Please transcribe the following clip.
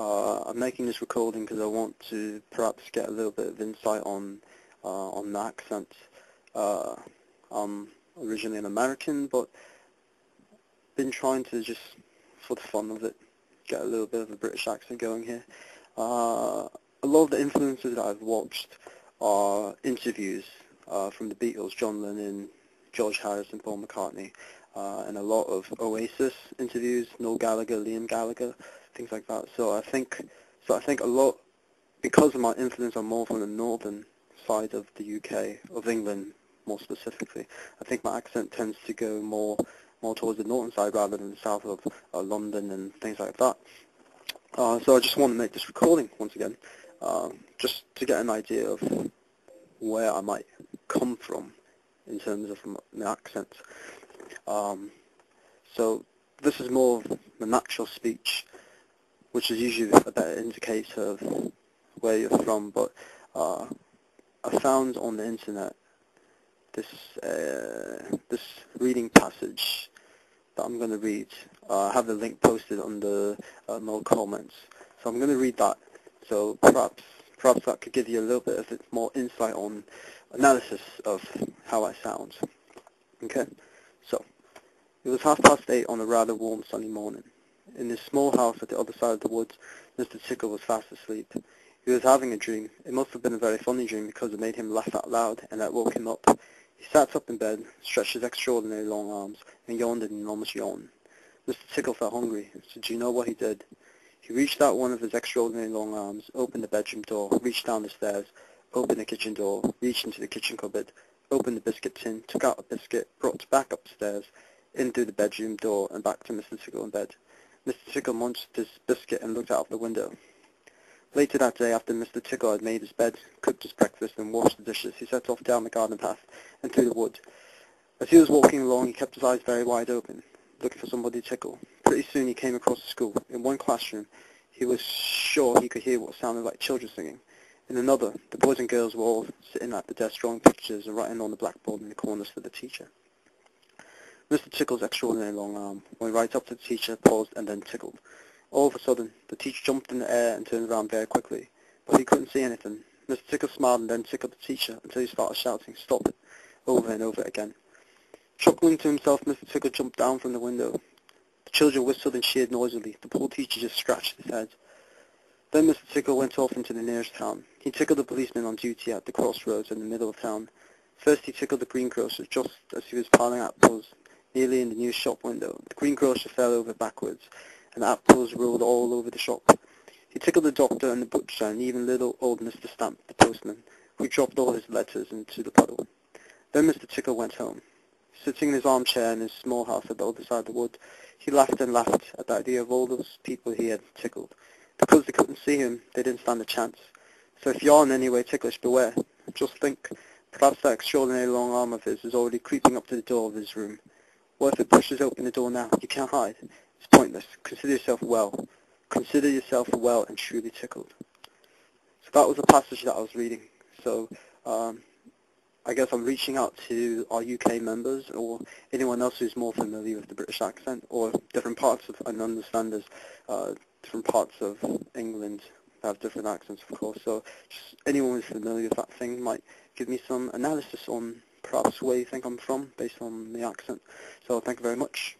I'm making this recording because I want to perhaps get a little bit of insight on the accent. I'm originally an American, but been trying to just, for the fun of it, get a little bit of a British accent going here. A lot of the influences that I've watched are interviews from the Beatles, John Lennon, George Harrison, Paul McCartney, and a lot of Oasis interviews, Noel Gallagher, Liam Gallagher, things like that. So I think a lot, because of my influence, I'm more from the northern side of the UK, of England more specifically. I think my accent tends to go more towards the northern side rather than the south of London and things like that. So I just want to make this recording once again, just to get an idea of where I might come from in terms of my accent. So this is more of the natural speech, which is usually a better indicator of where you're from, but I found on the internet this reading passage that I'm going to read. I have the link posted under no comments, so I'm going to read that. So perhaps that could give you a little bit of more insight on analysis of how I sound. Okay, so it was 8:30 on a rather warm sunny morning. In his small house at the other side of the woods, Mr. Tickle was fast asleep. He was having a dream. It must have been a very funny dream because it made him laugh out loud, and that woke him up. He sat up in bed, stretched his extraordinary long arms, and yawned an enormous yawn. Mr. Tickle felt hungry, so do you know what he did? He reached out one of his extraordinary long arms, opened the bedroom door, reached down the stairs, opened the kitchen door, reached into the kitchen cupboard, opened the biscuit tin, took out a biscuit, brought it back upstairs, in through the bedroom door, and back to Mr. Tickle in bed. Mr. Tickle munched his biscuit and looked out of the window. Later that day, after Mr. Tickle had made his bed, cooked his breakfast, and washed the dishes, he set off down the garden path and through the wood. As he was walking along, he kept his eyes very wide open, looking for somebody to tickle. Pretty soon he came across the school. In one classroom, he was sure he could hear what sounded like children singing. In another, the boys and girls were all sitting at the desk drawing pictures and writing on the blackboard in the corners for the teacher. Mr. Tickle's extraordinary long arm went right up to the teacher, paused, and then tickled. All of a sudden, the teacher jumped in the air and turned around very quickly, but he couldn't see anything. Mr. Tickle smiled and then tickled the teacher until he started shouting, "Stop it," over and over again. Chuckling to himself, Mr. Tickle jumped down from the window. The children whistled and cheered noisily. The poor teacher just scratched his head. Then Mr. Tickle went off into the nearest town. He tickled the policeman on duty at the crossroads in the middle of town. First he tickled the greengrocer just as he was piling apples nearly in the new shop window. The greengrocer fell over backwards, and apples rolled all over the shop. He tickled the doctor and the butcher and even little old Mr. Stamp, the postman, who dropped all his letters into the puddle. Then Mr. Tickle went home. Sitting in his armchair in his small house at the other side of the wood, he laughed and laughed at the idea of all those people he had tickled. Because they couldn't see him, they didn't stand a chance. So if you are in any way ticklish, beware. Just think, perhaps that extraordinary long arm of his is already creeping up to the door of his room. What if it pushes open the door now? You can't hide. It's pointless. Consider yourself well. Consider yourself well and truly tickled. So that was a passage that I was reading. So I guess I'm reaching out to our UK members or anyone else who's more familiar with the British accent or different parts of, and understand there's different parts of England have different accents, of course. So just anyone who's familiar with that thing might give me some analysis on perhaps where you think I'm from based on the accent. So thank you very much.